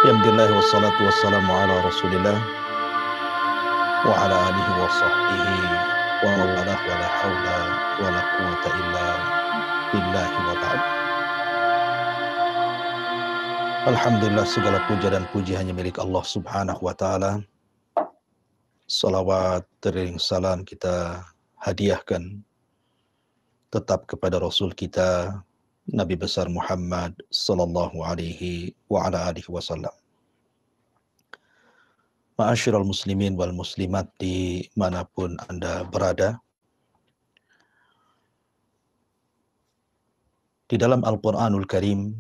Alhamdulillah wassalatu wassalamu ala Rasulillah wa ala alihi wa sahbihi wa mawalah wa la hawla wa la quwata illa billahi wa ba'd. Alhamdulillah, segala puja dan puji hanya milik Allah Subhanahu wa taala. Salawat teriring salam kita hadiahkan tetap kepada Rasul kita Nabi besar Muhammad sallallahu alaihi wa ala alihi wasallam. Ma'asyiral muslimin wal muslimat dimanapun Anda berada, di dalam Al-Quranul Karim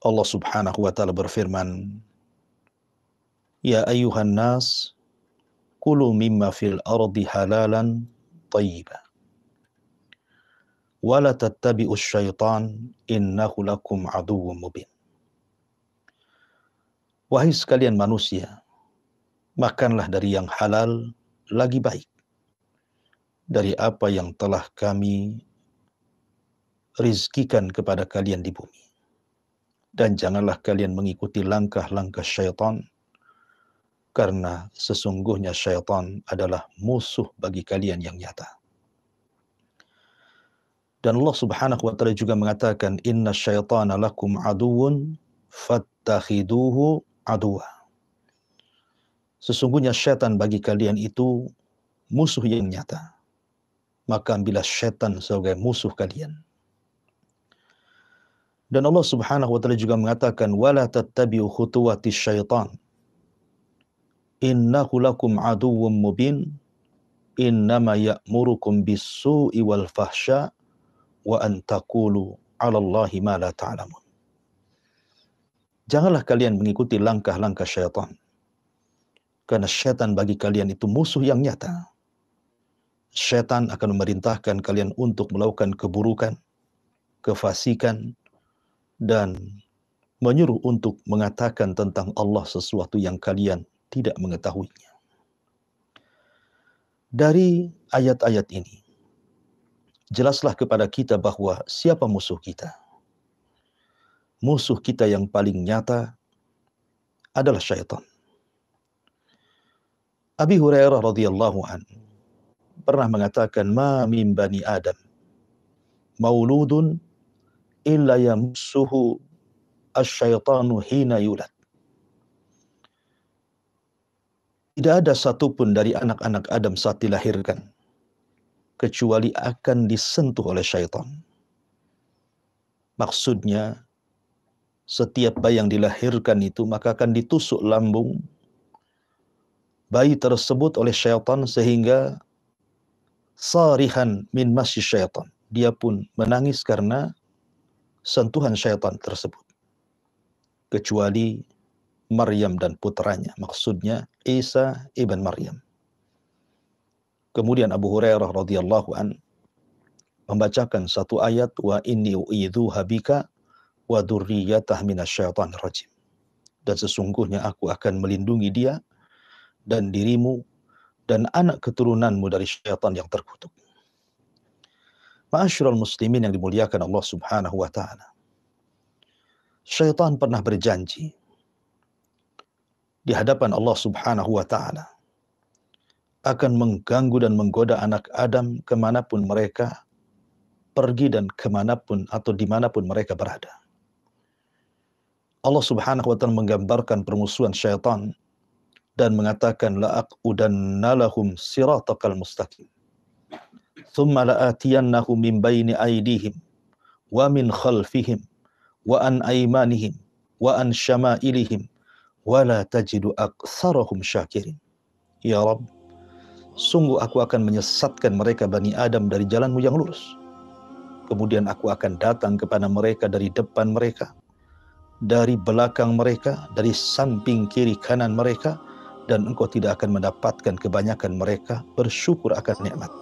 Allah subhanahu wa ta'ala berfirman, Ya ayyuhan nas, kulu mimma fil ardi halalan tayyiba, wa la tattabi'us syaitan innahu lakum aduwwum mubin. Wahai sekalian manusia, makanlah dari yang halal lagi baik, dari apa yang telah kami rizkikan kepada kalian di bumi. Dan janganlah kalian mengikuti langkah-langkah syaitan, karena sesungguhnya syaitan adalah musuh bagi kalian yang nyata. Dan Allah subhanahu wa ta'ala juga mengatakan, Inna syaitana lakum aduwun fattakhiduhu aduwa. Sesungguhnya syaitan bagi kalian itu musuh yang nyata, maka ambillah syaitan sebagai musuh kalian. Dan Allah subhanahu wa ta'ala juga mengatakan, wala tattabi'u khutuwatis syaitan innahu lakum aduwwum mubin innama ya'murukum bis-su'i wal fahsya wa an taqulu 'ala Allahi ma la ta'lamun. Janganlah kalian mengikuti langkah-langkah syaitan, karena syaitan bagi kalian itu musuh yang nyata. Syaitan akan memerintahkan kalian untuk melakukan keburukan, kefasikan, dan menyuruh untuk mengatakan tentang Allah sesuatu yang kalian tidak mengetahuinya. Dari ayat-ayat ini, jelaslah kepada kita bahwa siapa musuh kita. Musuh kita yang paling nyata adalah syaitan. Abi Hurairah radhiyallahu anhu pernah mengatakan, ma min bani Adam mauludun illa yamussuhu asyaitanu hina yulad. Tidak ada satupun dari anak-anak Adam saat dilahirkan kecuali akan disentuh oleh syaitan. Maksudnya, setiap bayi yang dilahirkan itu maka akan ditusuk lambung bayi tersebut oleh syaitan sehingga sarihan min masyi syaitan. Dia pun menangis karena sentuhan syaitan tersebut. Kecuali Maryam dan putranya, maksudnya Isa ibn Maryam. Kemudian Abu Hurairah radhiyallahu an membacakan satu ayat, wa inni u'idzuha bika wa dzurriyyatah minasyaitonir rajim. Dan sesungguhnya aku akan melindungi dia dan dirimu dan anak keturunanmu dari syaitan yang terkutuk. Ma'asyiral muslimin yang dimuliakan Allah Subhanahu wa taala. Syaitan pernah berjanji di hadapan Allah Subhanahu wa taala akan mengganggu dan menggoda anak Adam kemanapun mereka pergi dan kemanapun atau dimanapun mereka berada. Allah Subhanahu wa ta'ala menggambarkan permusuhan syaitan dan mengatakan, la'aqudanna lahum siratakal mustaqim thumma la'atiyannahum min baini aydihim wa min khalfihim wa an aymanihim wa an syama'ilihim wa la tajidu aktsarahum syakirin. Ya Rabb, sungguh aku akan menyesatkan mereka Bani Adam dari jalanmu yang lurus. Kemudian aku akan datang kepada mereka dari depan mereka, dari belakang mereka, dari samping kiri kanan mereka, dan engkau tidak akan mendapatkan kebanyakan mereka bersyukur akan nikmat.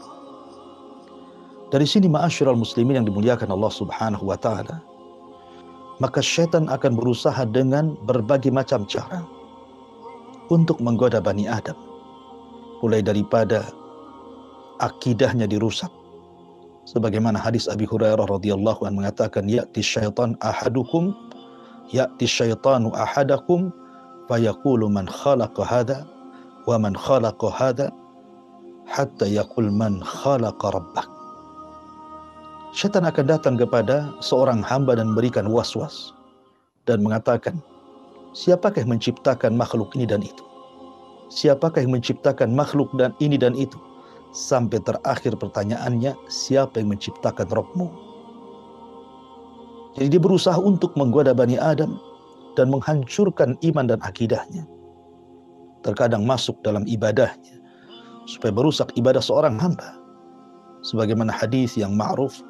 Dari sini ma'asyiral muslimin yang dimuliakan Allah Subhanahu wa ta'ala, maka syaitan akan berusaha dengan berbagai macam cara untuk menggoda Bani Adam. Mulai daripada akidahnya dirusak, sebagaimana hadis Abi Hurairah radhiyallahu anhu mengatakan, ya'ti syaitan ahadukum ya'ti syaitanu ahadakum fayaqulu man khalaqa hadha wa man khalaqa hadha hatta yaqul man khalaqa rabbak. Syaitan akan datang kepada seorang hamba dan memberikan was-was dan mengatakan, siapakah yang menciptakan makhluk ini dan itu? Siapakah yang menciptakan makhluk dan ini dan itu? Sampai terakhir pertanyaannya, siapa yang menciptakan Rabbmu? Jadi dia berusaha untuk menggoda Bani Adam dan menghancurkan iman dan akidahnya. Terkadang masuk dalam ibadahnya supaya merusak ibadah seorang hamba. Sebagaimana hadis yang ma'ruf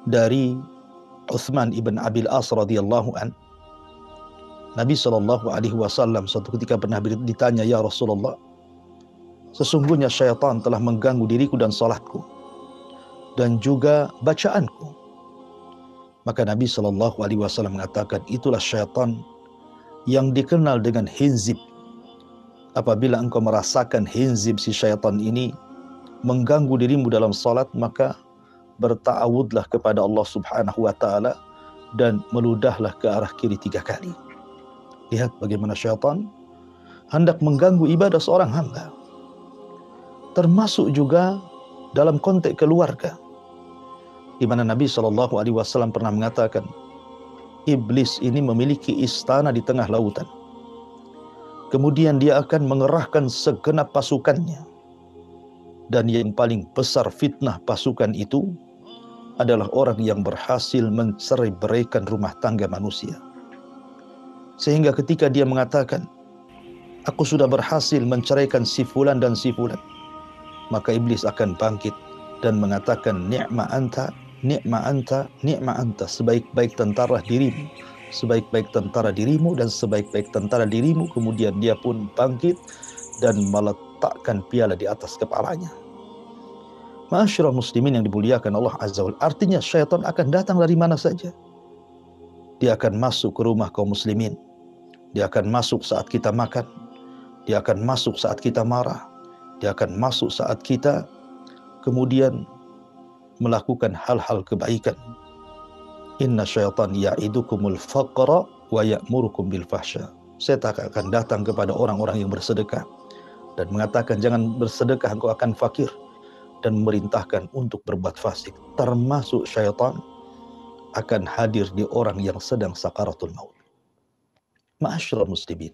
dari Utsman ibn Abil As radhiyallahu an, Nabi SAW suatu ketika pernah ditanya, ya Rasulullah, sesungguhnya syaitan telah mengganggu diriku dan salatku dan juga bacaanku. Maka Nabi SAW mengatakan, itulah syaitan yang dikenal dengan hinzib. Apabila engkau merasakan hinzib si syaitan ini mengganggu dirimu dalam salat, maka berta'awudlah kepada Allah Subhanahu wa ta'ala dan meludahlah ke arah kiri 3 kali. Lihat bagaimana syaitan hendak mengganggu ibadah seorang hamba. Termasuk juga dalam konteks keluarga, di mana Nabi SAW pernah mengatakan, iblis ini memiliki istana di tengah lautan. Kemudian dia akan mengerahkan segenap pasukannya. Dan yang paling besar fitnah pasukan itu adalah orang yang berhasil mencerai-beraikan rumah tangga manusia. Sehingga ketika dia mengatakan, aku sudah berhasil menceraikan si fulan dan si fulan, maka iblis akan bangkit dan mengatakan, ni'ma anta, ni'ma anta, ni'ma anta, sebaik-baik tentara dirimu, sebaik-baik tentara dirimu dan sebaik-baik tentara dirimu. Kemudian dia pun bangkit dan meletakkan piala di atas kepalanya. Ma'asyiral muslimin yang dimuliakan Allah Azza wa Jalla, artinya syaitan akan datang dari mana saja. Dia akan masuk ke rumah kaum muslimin. Dia akan masuk saat kita makan. Dia akan masuk saat kita marah. Dia akan masuk saat kita kemudian melakukan hal-hal kebaikan. Inna syaitan ya'idukumul faqra wa ya'murukum bil fahsya. Setan akan datang kepada orang-orang yang bersedekah dan mengatakan, jangan bersedekah, engkau akan fakir, dan memerintahkan untuk berbuat fasik. Termasuk syaitan akan hadir di orang yang sedang sakaratul maut. Ma'asyiral muslimin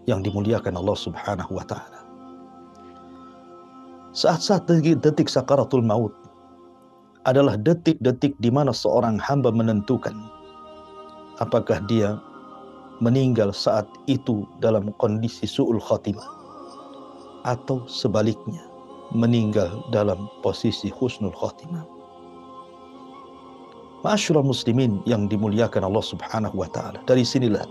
yang dimuliakan Allah Subhanahu wa ta'ala, saat-saat detik sakaratul maut adalah detik-detik di mana seorang hamba menentukan apakah dia meninggal saat itu dalam kondisi su'ul khatimah atau sebaliknya meninggal dalam posisi husnul khatimah. Ma'asyiral muslimin yang dimuliakan Allah Subhanahu wa ta'ala, dari sinilah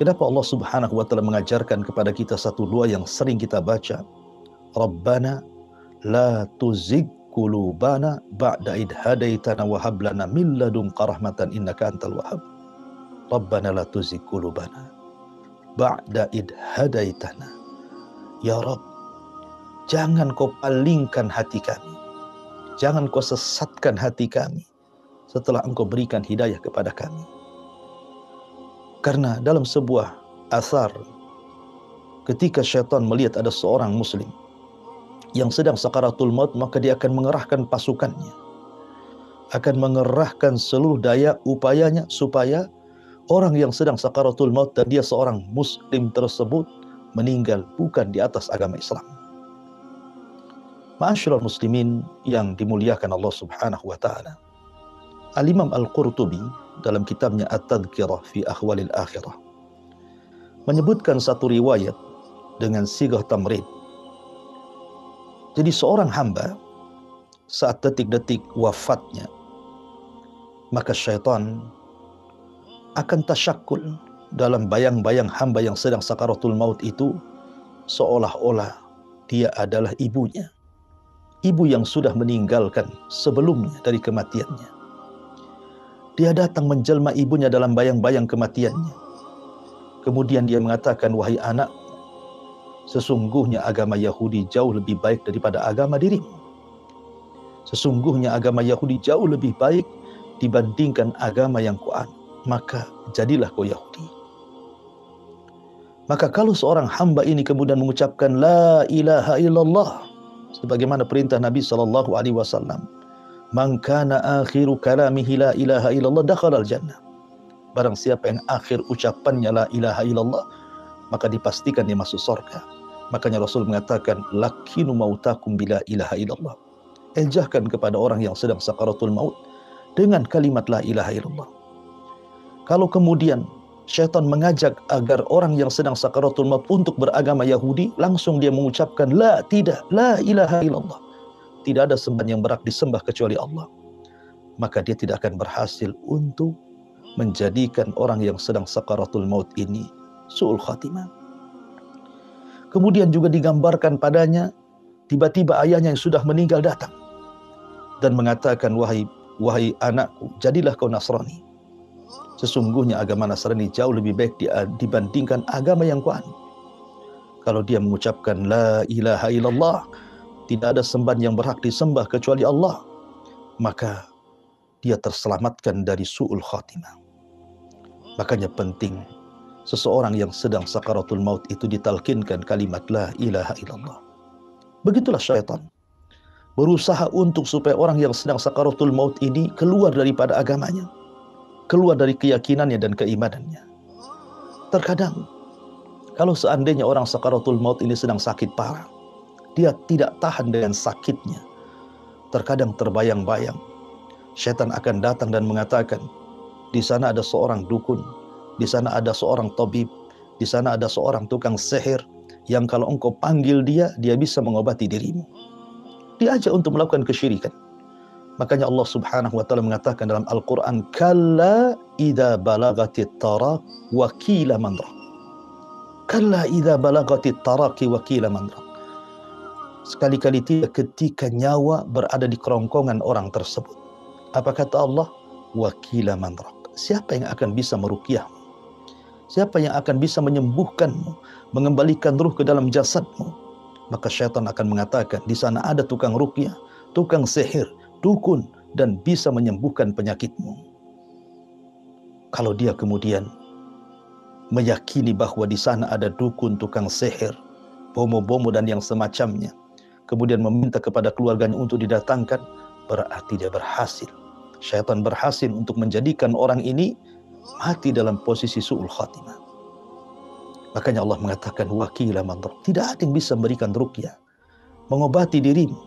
kenapa Allah Subhanahu wa ta'ala mengajarkan kepada kita satu doa yang sering kita baca, Rabbana la tuzigh qulubana ba'da id hadaitana wa hab lana min ladunka rahmatan innaka antal wahhab. Rabbana la tuzigh qulubana ba'da id hadaitana. Ya Rabb, jangan kau palingkan hati kami, jangan kau sesatkan hati kami setelah engkau berikan hidayah kepada kami. Karena dalam sebuah asar, ketika syaitan melihat ada seorang muslim yang sedang sakaratul maut, maka dia akan mengerahkan pasukannya, akan mengerahkan seluruh daya upayanya supaya orang yang sedang sakaratul maut dan dia seorang muslim tersebut meninggal bukan di atas agama Islam. Ma'asyiral muslimin yang dimuliakan Allah Subhanahu wa ta'ala, Al-Imam Al-Qurtubi dalam kitabnya At-Tadhkirah fi Ahwalil Akhirah menyebutkan satu riwayat dengan sigah tamrid. Jadi seorang hamba saat detik-detik wafatnya, maka syaitan akan tasyakul dalam bayang-bayang hamba yang sedang sakaratul maut itu, seolah-olah dia adalah ibunya, ibu yang sudah meninggalkan sebelumnya dari kematiannya. Dia datang menjelma ibunya dalam bayang-bayang kematiannya. Kemudian dia mengatakan, wahai anak, sesungguhnya agama Yahudi jauh lebih baik daripada agama dirimu. Sesungguhnya agama Yahudi jauh lebih baik dibandingkan agama yang kau anut. maka jadilah kau Yahudi. Maka kalau seorang hamba ini kemudian mengucapkan la ilaha illallah sebagaimana perintah Nabi SAW, man kana akhiru kalamihi la ilaha illallah dakhalal jannah. Barang siapa yang akhir ucapannya la ilaha illallah, maka dipastikan dia masuk surga. Makanya Rasul mengatakan lakinu mautakum bila ilaha illallah. Ejahkan kepada orang yang sedang sakaratul maut dengan kalimat la ilaha illallah. Kalau kemudian syaitan mengajak agar orang yang sedang sakaratul maut untuk beragama Yahudi, langsung dia mengucapkan la, tidak, la ilaha illallah. Tidak ada sembahan yang berhak disembah kecuali Allah. Maka dia tidak akan berhasil untuk menjadikan orang yang sedang sakaratul maut ini su'ul khatimah. Kemudian juga digambarkan padanya, tiba-tiba ayahnya yang sudah meninggal datang dan mengatakan, wahai anakku, jadilah kau Nasrani. Sesungguhnya agama Nasrani jauh lebih baik dibandingkan agama yang kau anut. Kalau dia mengucapkan la ilaha illallah, tidak ada sembahan yang berhak disembah kecuali Allah, maka dia terselamatkan dari su'ul khatimah. Makanya penting seseorang yang sedang sakaratul maut itu ditalkinkan kalimat la ilaha illallah. Begitulah syaitan berusaha untuk supaya orang yang sedang sakaratul maut ini keluar daripada agamanya, keluar dari keyakinannya dan keimanannya. Terkadang kalau seandainya orang sakaratul maut ini sedang sakit parah, dia tidak tahan dengan sakitnya. Terkadang terbayang-bayang syaitan akan datang dan mengatakan, di sana ada seorang dukun, di sana ada seorang tabib, di sana ada seorang tukang sihir yang kalau engkau panggil dia bisa mengobati dirimu. Diajak untuk melakukan kesyirikan. Makanya Allah Subhanahu wa taala mengatakan dalam Al-Qur'an, kalla idza balagatit taraq wa qila man raq. Kalla idza balagatit taraqi wa qila man raq. Sekali-kali tidak ketika nyawa berada di kerongkongan orang tersebut. Apa kata Allah? Wa qila man raq. Siapa yang akan bisa meruqyahmu? Siapa yang akan bisa menyembuhkanmu, mengembalikan ruh ke dalam jasadmu? Maka syaitan akan mengatakan, di sana ada tukang ruqyah, tukang sihir, dukun, dan bisa menyembuhkan penyakitmu. Kalau dia kemudian meyakini bahwa di sana ada dukun, tukang sihir, bomo-bomo dan yang semacamnya, kemudian meminta kepada keluarganya untuk didatangkan, berarti dia berhasil. Syaitan berhasil untuk menjadikan orang ini mati dalam posisi su'ul khatimah. Makanya Allah mengatakan wakila man raq. Tidak ada yang bisa memberikan ruqyah, mengobati dirimu.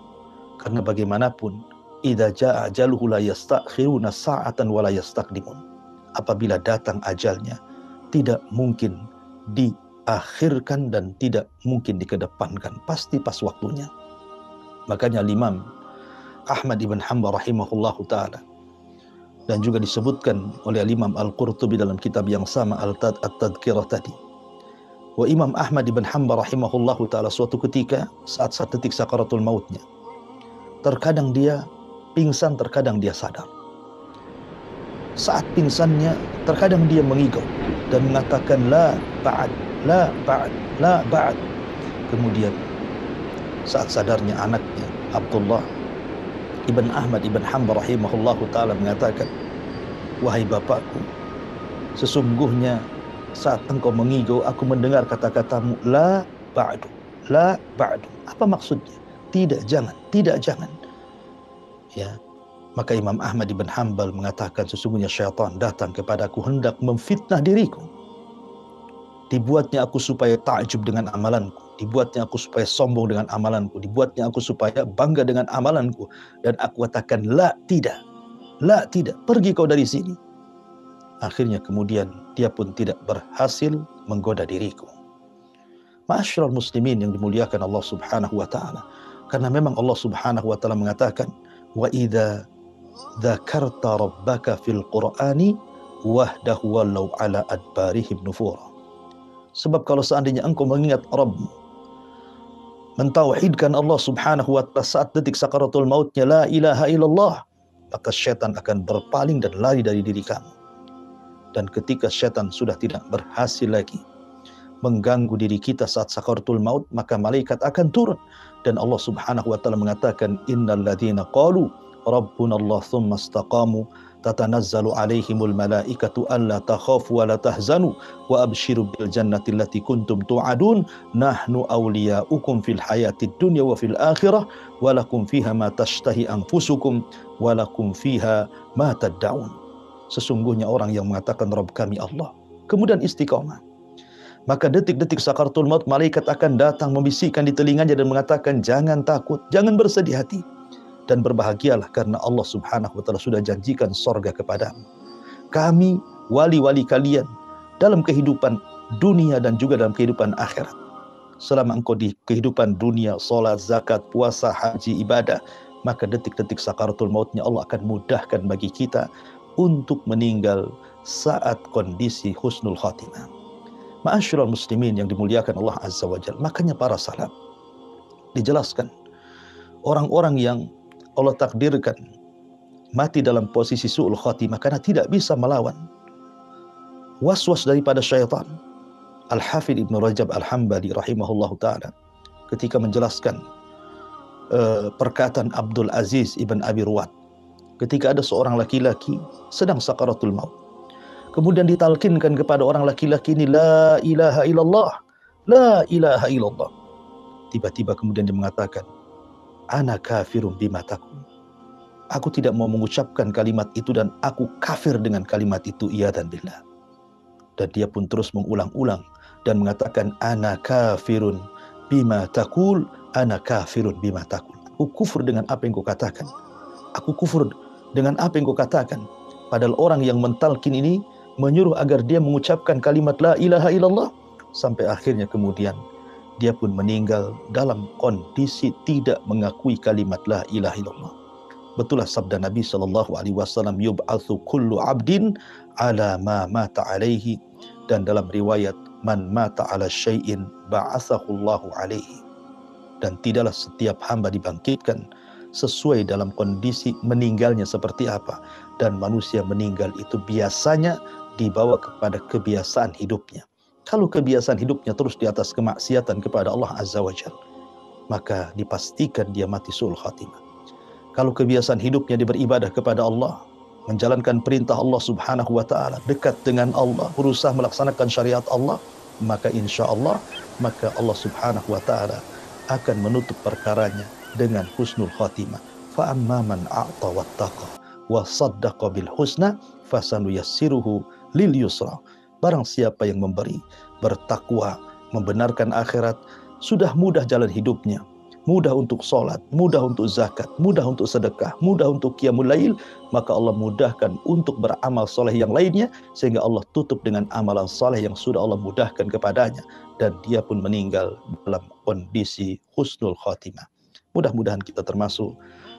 Karena bagaimanapun, idza jaa ajaluhu la yastakhiruna sa'atan wa la yastaqdimun. Apabila datang ajalnya, tidak mungkin diakhirkan dan tidak mungkin dikedepankan. Pasti pas waktunya. Makanya Imam Ahmad ibn Hanbal rahimahullahu ta'ala, dan juga disebutkan oleh Imam Al-Qurtubi dalam kitab yang sama At-Tadhkirah tadi. Wa Imam Ahmad ibn Hanbal rahimahullahu ta'ala suatu ketika saat detik sakaratul mautnya, terkadang dia pingsan, terkadang dia sadar. Saat pingsannya, terkadang dia mengigau dan mengatakan la ba'd, la ba'd, la ba'd. Kemudian saat sadarnya anaknya Abdullah ibn Ahmad ibn Hanbal rahimahullahu ta'ala mengatakan, wahai bapakku, sesungguhnya saat engkau mengigau, aku mendengar kata-katamu la ba'du, la ba'du. Apa maksudnya? Tidak, jangan, tidak, jangan. Ya, maka Imam Ahmad ibn Hanbal mengatakan, sesungguhnya syaitan datang kepadaku hendak memfitnah diriku. Dibuatnya aku supaya takjub dengan amalanku, dibuatnya aku supaya sombong dengan amalanku, dibuatnya aku supaya bangga dengan amalanku, dan aku katakan la, tidak, la, tidak, pergi kau dari sini. Akhirnya kemudian dia pun tidak berhasil menggoda diriku. Ma'asyiral muslimin yang dimuliakan Allah Subhanahu wa taala. Karena memang Allah Subhanahu wa taala mengatakan, wa idza dzakarta rabbaka fil qur'ani wahdahu walau ala adbarihim nufura. Sebab kalau seandainya engkau mengingat Rabbmu, mentauhidkan Allah Subhanahu wa taala saat detik sakaratul mautnya la ilaha illallah, maka syaitan akan berpaling dan lari dari diri kamu. Dan ketika syaitan sudah tidak berhasil lagi mengganggu diri kita saat sakaratul maut, maka malaikat akan turun. Dan Allah Subhanahu wa taala mengatakan, innal ladzina qalu rabbunallah tsumma istaqamu tatanazzalu alaihimul malaikatu alla takhafu wa la tahzanu wa abshiru bil jannati allati kuntum tu'adun nahnu awliya'ukum fil hayatid dunya wa fil akhirah wa lakum fiha ma tashtahi anfusukum wa lakum fiha ma tad'un. Sesungguhnya orang yang mengatakan Rabb kami Allah, kemudian istiqamah, maka detik-detik sakaratul maut malaikat akan datang membisikkan di telinganya dan mengatakan jangan takut, jangan bersedih hati, dan berbahagialah karena Allah Subhanahu wa taala sudah janjikan sorga kepadamu. Kami wali-wali kalian dalam kehidupan dunia dan juga dalam kehidupan akhirat. Selama engkau di kehidupan dunia, salat, zakat, puasa, haji, ibadah, maka detik-detik sakaratul mautnya Allah akan mudahkan bagi kita untuk meninggal saat kondisi husnul khatimah. Ma'asyiral muslimin yang dimuliakan Allah Azza wa Jalla, makanya para salaf dijelaskan orang-orang yang Allah takdirkan mati dalam posisi su'ul khatimah karena tidak bisa melawan was-was daripada syaitan. Al-Hafidh Ibn Rajab Al-Hambali rahimahullahu ta'ala ketika menjelaskan perkataan Abdul Aziz Ibn Abi Ruwad ketika ada seorang laki-laki sedang sakaratul maut, kemudian ditalkinkan kepada orang laki-laki ini, la ilaha illallah, la ilaha illallah. Tiba-tiba kemudian dia mengatakan, ana kafirun bima taqul. Aku tidak mau mengucapkan kalimat itu dan aku kafir dengan kalimat itu, iyadzan billah. Dan dia pun terus mengulang-ulang dan mengatakan, ana kafirun bima taqul, ana kafirun bima taqul. Aku kufur dengan apa yang kau katakan. Aku kufur dengan apa yang kau katakan. Padahal orang yang mentalkin ini menyuruh agar dia mengucapkan kalimat la ilaha illallah, sampai akhirnya kemudian dia pun meninggal dalam kondisi tidak mengakui kalimat la ilaha illallah. Betullah sabda Nabi SAW, yub'atsu kullu abdin ala ma mata alaihi, dan dalam riwayat man mata ala syai'in ba'atsahullahu alaihi, dan tidaklah setiap hamba dibangkitkan sesuai dalam kondisi meninggalnya seperti apa, dan manusia meninggal itu biasanya dibawa kepada kebiasaan hidupnya. Kalau kebiasaan hidupnya terus di atas kemaksiatan kepada Allah Azza wa Jalla, maka dipastikan dia mati su'ul khatimah. Kalau kebiasaan hidupnya dia beribadah kepada Allah, menjalankan perintah Allah Subhanahu wa ta'ala, dekat dengan Allah, berusaha melaksanakan syariat Allah, maka insya Allah, maka Allah Subhanahu wa ta'ala akan menutup perkaranya dengan husnul khatimah. Fa amma man a'ta wattaqa wa saddaqa bil husna fasanuyassiruhu lil yusra. Barang siapa yang memberi, bertakwa, membenarkan akhirat, sudah mudah jalan hidupnya, mudah untuk sholat, mudah untuk zakat, mudah untuk sedekah, mudah untuk qiyamul lail, maka Allah mudahkan untuk beramal soleh yang lainnya, sehingga Allah tutup dengan amalan soleh yang sudah Allah mudahkan kepadanya, dan dia pun meninggal dalam kondisi husnul khatimah. Mudah-mudahan kita termasuk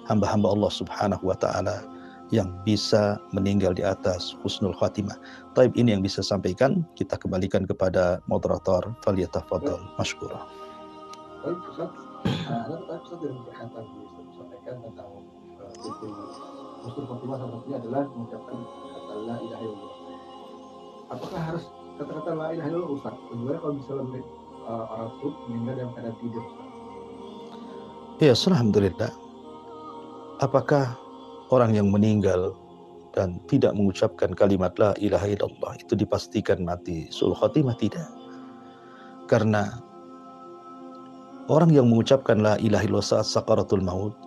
hamba-hamba Allah Subhanahu wa ta'ala yang bisa meninggal di atas husnul khatimah. Taib, ini yang bisa sampaikan, kita kembalikan kepada moderator. Falyatafadhal masykurah. Baik, Ustaz. Ada Ustaz yang berkaitan disampaikan tentang itu husnul khatimah, salah satunya adalah mengucapkan kata la ilaha illallah. Apakah harus kata-kata la ilaha illallah, Ustaz? Bagaimana kalau misalnya orang itu meninggal dalam keadaan tidur, Ustaz? Ya, alhamdulillah. Apakah orang yang meninggal dan tidak mengucapkan kalimat la ilaha illallah itu dipastikan mati su'ul khatimah? Tidak. Karena orang yang mengucapkan la ilaha illallah saat sakaratul maut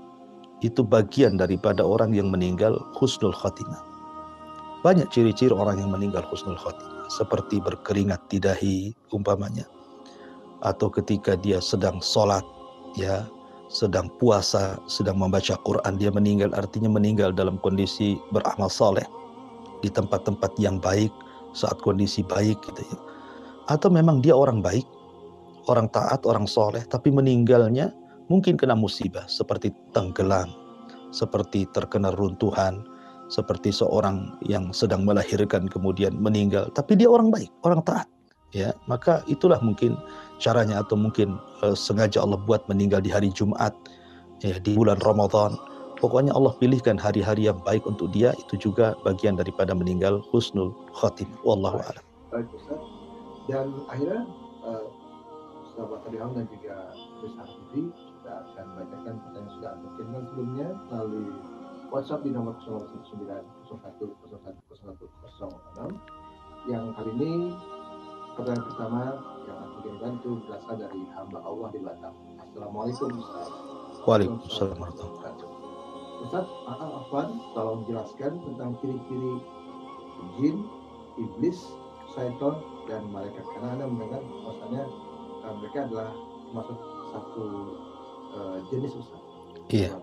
itu bagian daripada orang yang meninggal husnul khatimah. Banyak ciri-ciri orang yang meninggal husnul khatimah, seperti berkeringat di dahi umpamanya, atau ketika dia sedang sholat, ya, sedang puasa, sedang membaca Quran, dia meninggal, artinya meninggal dalam kondisi beramal soleh, di tempat-tempat yang baik, saat kondisi baik gitu ya. Atau memang dia orang baik, orang taat, orang soleh, tapi meninggalnya mungkin kena musibah, seperti tenggelam, seperti terkena runtuhan, seperti seorang yang sedang melahirkan kemudian meninggal, tapi dia orang baik, orang taat, ya, maka itulah mungkin caranya, atau mungkin sengaja Allah buat meninggal di hari Jumat, ya, di bulan Ramadan. Pokoknya Allah pilihkan hari-hari yang baik untuk dia, itu juga bagian daripada meninggal husnul khatimah. Wallahu a'lam. Baik, Ustaz. Dan akhirnya sahabat Tadiham dan juga Ustaz Habibie, kita akan bacakan pertanyaan yang sudah Anda kirimkan sebelumnya melalui WhatsApp di nomor 01901010106. Yang kali ini pertanyaan pertama yang aku kirimkan itu berasal dari hamba Allah di Batam. Assalamualaikum Ustaz. Waalaikumsalam warahmatullahi wabarakatuh. Ustaz, Afwan, tolong jelaskan tentang ciri-ciri jin, iblis, syaitan, dan malaikat. Karena Anda mendengar bahwasanya mereka adalah termasuk satu jenis, Ustaz. Iya.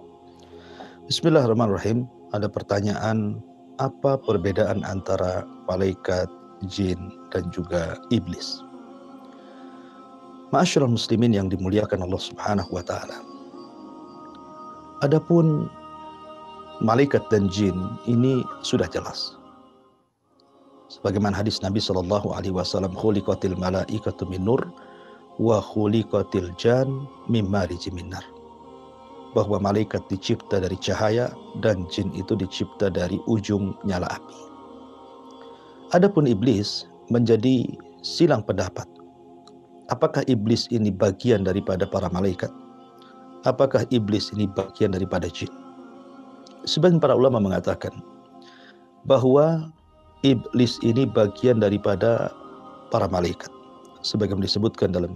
Bismillahirrahmanirrahim. Ada pertanyaan, apa perbedaan antara malaikat, jin, dan juga iblis? Ma'asyiral muslimin yang dimuliakan Allah Subhanahu wa taala. Adapun malaikat dan jin ini sudah jelas. Sebagaimana hadis Nabi sallallahu alaihi wasallam, khuliqatil malaikatu min nur wa khuliqatil jan mim marijim min nar. Bahwa malaikat dicipta dari cahaya dan jin itu dicipta dari ujung nyala api. Adapun iblis menjadi silang pendapat. Apakah iblis ini bagian daripada para malaikat? Apakah iblis ini bagian daripada jin? Sebagian para ulama mengatakan bahwa iblis ini bagian daripada para malaikat. Sebagaimana disebutkan dalam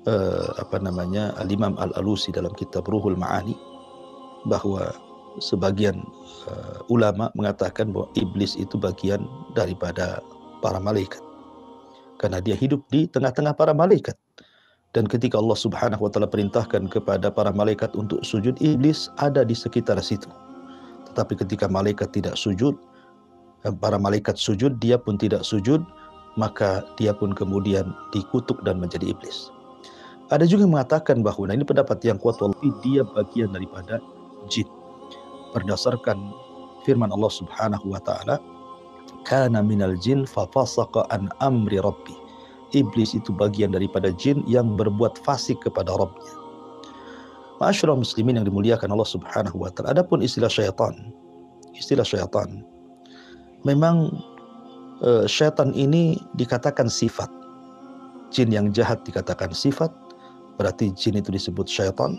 Al-Imam Al-Alusi dalam kitab Ruhul Ma'ani, bahwa sebagian ulama mengatakan bahwa iblis itu bagian daripada para malaikat karena dia hidup di tengah-tengah para malaikat. Dan ketika Allah Subhanahu wa taala perintahkan kepada para malaikat untuk sujud, iblis ada di sekitar situ. Tetapi ketika malaikat tidak sujud, para malaikat sujud, dia pun tidak sujud, maka dia pun kemudian dikutuk dan menjadi iblis. Ada juga yang mengatakan bahwa, nah ini pendapat yang kuat, walaupun dia bagian daripada jin. Berdasarkan firman Allah Subhanahu wa taala, kana minal jin fa fasaqa an amri rabbi. Iblis itu bagian daripada jin yang berbuat fasik kepada Rabbnya. Ma'asyiral muslimin yang dimuliakan Allah Subhanahu wa taala. Adapun istilah syaitan, memang syaitan ini dikatakan sifat. Jin yang jahat dikatakan sifat, berarti jin itu disebut syaitan.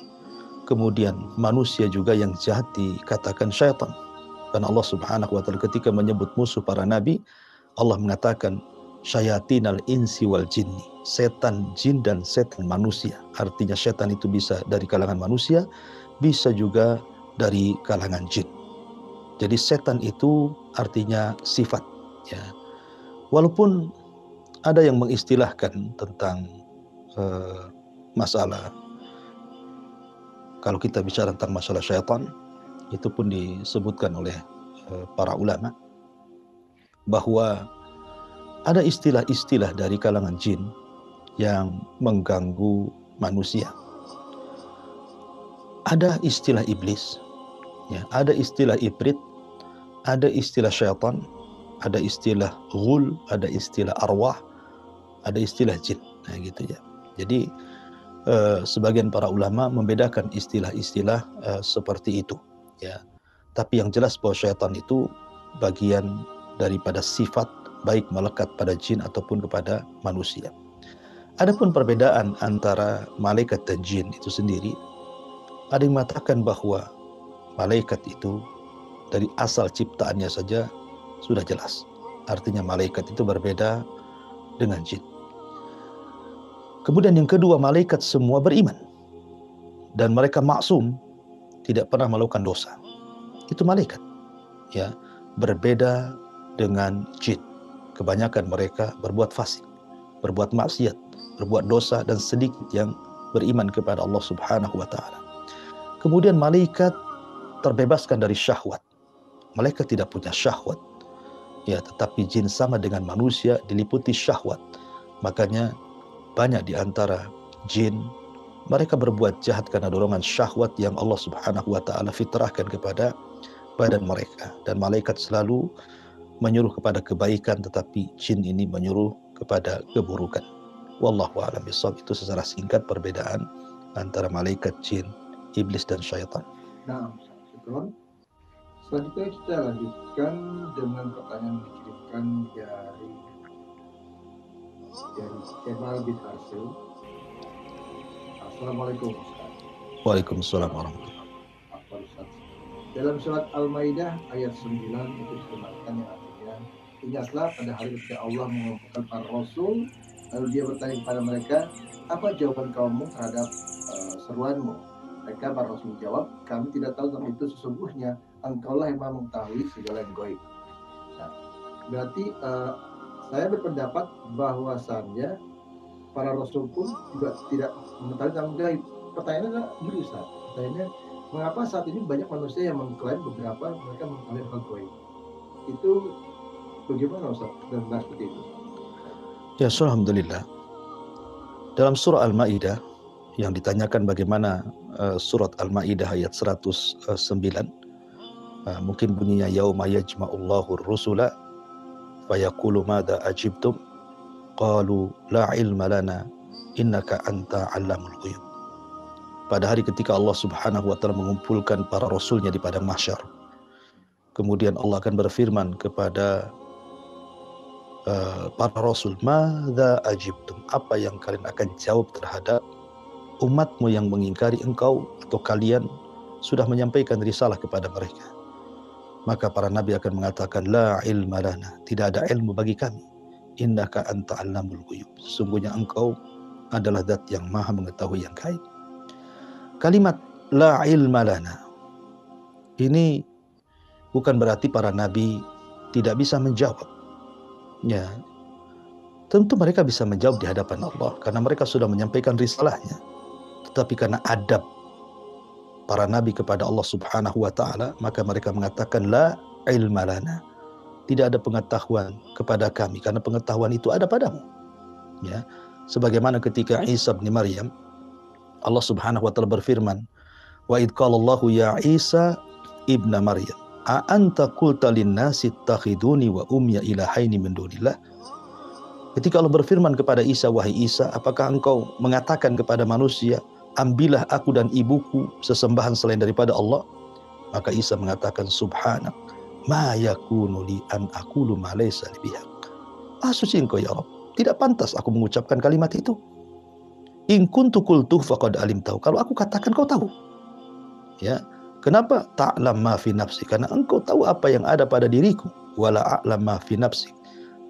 Kemudian manusia juga yang jahat dikatakan syaitan. Karena Allah Subhanahu wa taala ketika menyebut musuh para nabi, Allah mengatakan syayatinal insi wal jinni, setan jin dan setan manusia. Artinya setan itu bisa dari kalangan manusia, bisa juga dari kalangan jin. Jadi setan itu artinya sifat, ya. Walaupun ada yang mengistilahkan tentang masalah, kalau kita bicara tentang masalah syaitan, itu pun disebutkan oleh para ulama bahwa ada istilah-istilah dari kalangan jin yang mengganggu manusia. Ada istilah iblis, ya, ada istilah ibrit, ada istilah syaitan, ada istilah ghul, ada istilah arwah, ada istilah jin. Nah, gitu ya. Jadi sebagian para ulama membedakan istilah-istilah seperti itu, ya. Tapi yang jelas bahwa syaitan itu bagian daripada sifat, baik melekat pada jin ataupun kepada manusia. Adapun perbedaan antara malaikat dan jin itu sendiri, ada yang mengatakan bahwa malaikat itu dari asal ciptaannya saja sudah jelas. Artinya malaikat itu berbeda dengan jin. Kemudian yang kedua, malaikat semua beriman dan mereka maksum, tidak pernah melakukan dosa. Itu malaikat, ya, berbeda dengan jin. Kebanyakan mereka berbuat fasik, berbuat maksiat, berbuat dosa, dan sedikit yang beriman kepada Allah Subhanahu wa taala. Kemudian malaikat terbebaskan dari syahwat. Malaikat tidak punya syahwat, ya, tetapi jin sama dengan manusia diliputi syahwat. Makanya banyak di antara jin mereka berbuat jahat karena dorongan syahwat yang Allah Subhanahu wa taala fitrahkan kepada badan mereka. Dan malaikat selalu menyuruh kepada kebaikan, tetapi jin ini menyuruh kepada keburukan. Wallahu a'lam bishawab. Itu secara singkat perbedaan antara malaikat, jin, iblis, dan syaitan. Nah, syukron. Selanjutnya kita lanjutkan dengan pertanyaan yang dikirimkan dari Kemal bin Arsil. Assalamualaikum Ustaz. Waalaikumsalam warahmatullahi wabarakatuh. Apa Ustaz? Dalam surat Al-Maidah ayat 9 itu dikembangkan yang artinya, ingatlah pada hari ketika Allah mengumpulkan para rasul, lalu dia bertanya kepada mereka, apa jawaban kamu terhadap seruanmu? Mereka para rasul menjawab, kami tidak tahu tentang itu, sesungguhnya engkaulah yang maha mengetahui segala yang gaib. Nah, berarti saya berpendapat bahwasannya para rasul pun juga tidak mengetahui tentang gaib. Pertanyaannya adalah gini Ustaz, pertanyaannya, mengapa saat ini banyak manusia yang mengklaim beberapa mereka mengetahui hal gaib? Itu bagaimana Ustaz dan seperti itu? Ya, alhamdulillah. Dalam surah Al-Maidah yang ditanyakan bagaimana surat Al-Maidah ayat 109, mungkin bunyinya yauma yajma'ullahu ar-rusula fayaqulu madza ajibtum qalu la ilma lana innaka anta 'allamul ghuyub. Pada hari ketika Allah Subhanahu wa taala mengumpulkan para rasulnya di padang mahsyar, kemudian Allah akan berfirman kepada para rasul, madza ajibtum, apa yang kalian akan jawab terhadap umatmu yang mengingkari engkau atau kalian sudah menyampaikan risalah kepada mereka. Maka para nabi akan mengatakan, la ilma lana, tidak ada ilmu bagi kami, innaka anta 'allamul ghuyub, sesungguhnya engkau adalah zat yang maha mengetahui yang gaib. Kalimat la ilma lana ini bukan berarti para nabi tidak bisa menjawab. Ya, tentu mereka bisa menjawab di hadapan Allah karena mereka sudah menyampaikan risalahnya. Tetapi karena adab para nabi kepada Allah Subhanahu wa taala, maka mereka mengatakan la ilma lana, tidak ada pengetahuan kepada kami karena pengetahuan itu ada padamu. Ya, sebagaimana ketika Isa bin Maryam, Allah Subhanahu wa taala berfirman, wa id qala Allahu ya Isa ibna Maryam a anta qulta lin-nasi ittakhiduni wa umya ilahaini min dunillah. Ketika Allah berfirman kepada Isa, wahai Isa, apakah engkau mengatakan kepada manusia, ambillah aku dan ibuku sesembahan selain daripada Allah? Maka Isa mengatakan, subhanak ma yakunu li an aqulu ma laysa li bihaq. Suci engkau ya Rabb, tidak pantas aku mengucapkan kalimat itu. In kuntu qultu faqad alimtahu, kalau aku katakan kau tahu. Ya, kenapa? Ta'lam ma fi nafsi, karena engkau tahu apa yang ada pada diriku. Wala a'lam ma fi nafsi,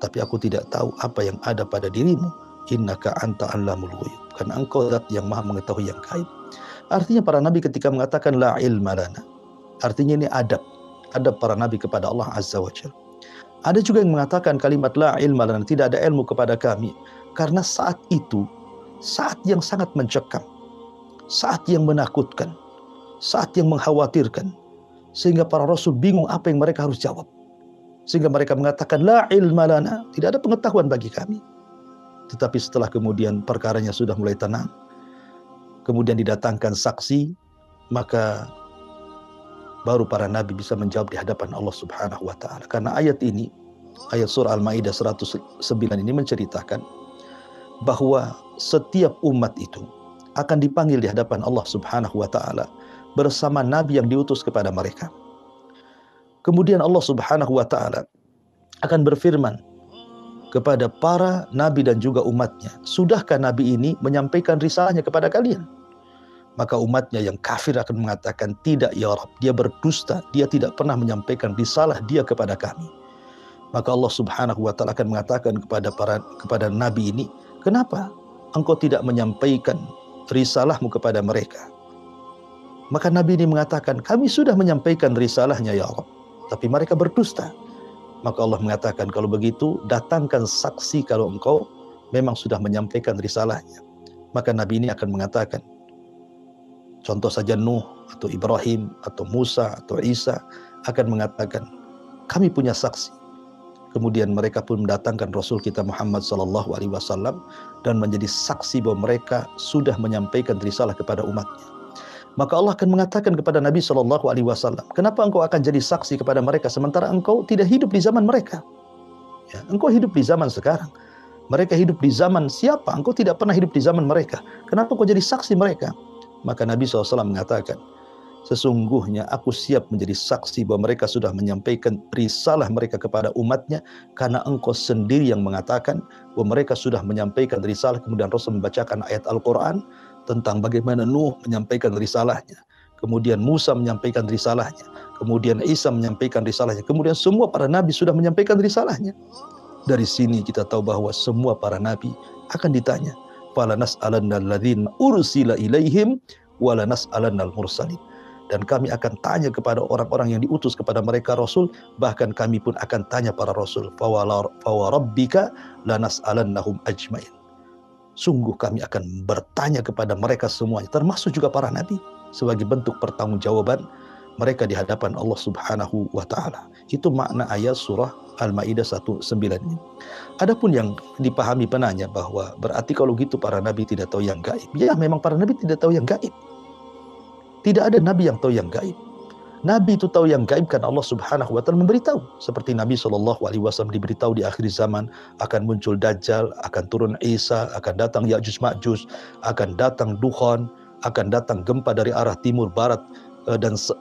tapi aku tidak tahu apa yang ada pada dirimu. Innaka anta 'allamul ghuyub, karena engkau zat yang maha mengetahui yang gaib. Artinya para nabi ketika mengatakan la ilma lana, artinya ini adab para nabi kepada Allah Azza wa Jalla. Ada juga yang mengatakan kalimat la ilma lana, tidak ada ilmu kepada kami, karena saat itu saat yang sangat mencekam, saat yang menakutkan, saat yang mengkhawatirkan, sehingga para rasul bingung apa yang mereka harus jawab. Sehingga mereka mengatakan la ilma lana, tidak ada pengetahuan bagi kami. Tetapi setelah kemudian perkaranya sudah mulai tenang, kemudian didatangkan saksi, maka baru para nabi bisa menjawab di hadapan Allah Subhanahu wa taala. Karena ayat ini, ayat surah Al-Maidah 109 ini menceritakan bahwa setiap umat itu akan dipanggil di hadapan Allah Subhanahu wa taala bersama nabi yang diutus kepada mereka. Kemudian Allah Subhanahu wa taala akan berfirman kepada para nabi dan juga umatnya, sudahkah nabi ini menyampaikan risalahnya kepada kalian? Maka umatnya yang kafir akan mengatakan, tidak ya Rabb, dia berdusta, dia tidak pernah menyampaikan risalah dia kepada kami. Maka Allah Subhanahu wa taala akan mengatakan kepada nabi ini, kenapa engkau tidak menyampaikan risalahmu kepada mereka? Maka nabi ini mengatakan, kami sudah menyampaikan risalahnya ya Rabb, tapi mereka berdusta. Maka Allah mengatakan, kalau begitu datangkan saksi kalau engkau memang sudah menyampaikan risalahnya. Maka nabi ini akan mengatakan, contoh saja Nuh atau Ibrahim atau Musa atau Isa akan mengatakan, kami punya saksi. Kemudian mereka pun mendatangkan Rasul kita Muhammad SAW dan menjadi saksi bahwa mereka sudah menyampaikan risalah kepada umatnya. Maka Allah akan mengatakan kepada Nabi SAW, kenapa engkau akan jadi saksi kepada mereka sementara engkau tidak hidup di zaman mereka? Ya, engkau hidup di zaman sekarang. Mereka hidup di zaman siapa? Engkau tidak pernah hidup di zaman mereka. Kenapa engkau jadi saksi mereka? Maka Nabi SAW mengatakan, sesungguhnya aku siap menjadi saksi bahwa mereka sudah menyampaikan risalah mereka kepada umatnya, karena engkau sendiri yang mengatakan bahwa mereka sudah menyampaikan risalah. Kemudian Rasul membacakan ayat Al-Quran tentang bagaimana Nuh menyampaikan risalahnya. kemudian Musa menyampaikan risalahnya, kemudian Isa menyampaikan risalahnya, kemudian semua para nabi sudah menyampaikan risalahnya. Dari sini kita tahu bahwa semua para nabi akan ditanya. Fala nas'alanna alladzina ursila ilaihim wala nas'alannal mursalin. Dan kami akan tanya kepada orang-orang yang diutus kepada mereka rasul, bahkan kami pun akan tanya para rasul. Fawarabbika lanas'alannahum ajmain. Sungguh kami akan bertanya kepada mereka semuanya, termasuk juga para nabi, sebagai bentuk pertanggungjawaban mereka di hadapan Allah Subhanahu wa taala. Itu makna ayat surah Al-Maidah 19 ini. Adapun yang dipahami penanya bahwa berarti kalau gitu para nabi tidak tahu yang gaib. Ya, memang para nabi tidak tahu yang gaib. Tidak ada nabi yang tahu yang gaib. Nabi itu tahu yang gaib karena Allah Subhanahu wa taala memberitahu. Seperti Nabi SAW diberitahu di akhir zaman akan muncul Dajjal, akan turun Isa, akan datang Ya'juj Ma'juj, akan datang Duhan, akan datang gempa dari arah timur barat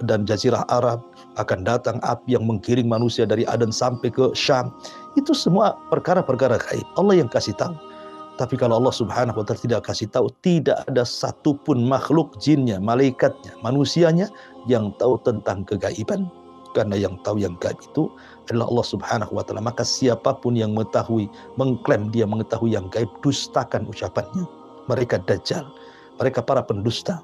dan jazirah Arab, akan datang api yang menggiring manusia dari Aden sampai ke Syam. Itu semua perkara-perkara gaib. Allah yang kasih tahu. Tapi kalau Allah Subhanahu wa taala tidak kasih tahu, tidak ada satupun makhluk, jinnya, malaikatnya, manusianya yang tahu tentang kegaiban. Karena yang tahu yang gaib itu adalah Allah Subhanahu wa taala. Maka siapapun yang mengetahui, mengklaim dia mengetahui yang gaib, dustakan ucapannya. Mereka dajjal, mereka para pendusta.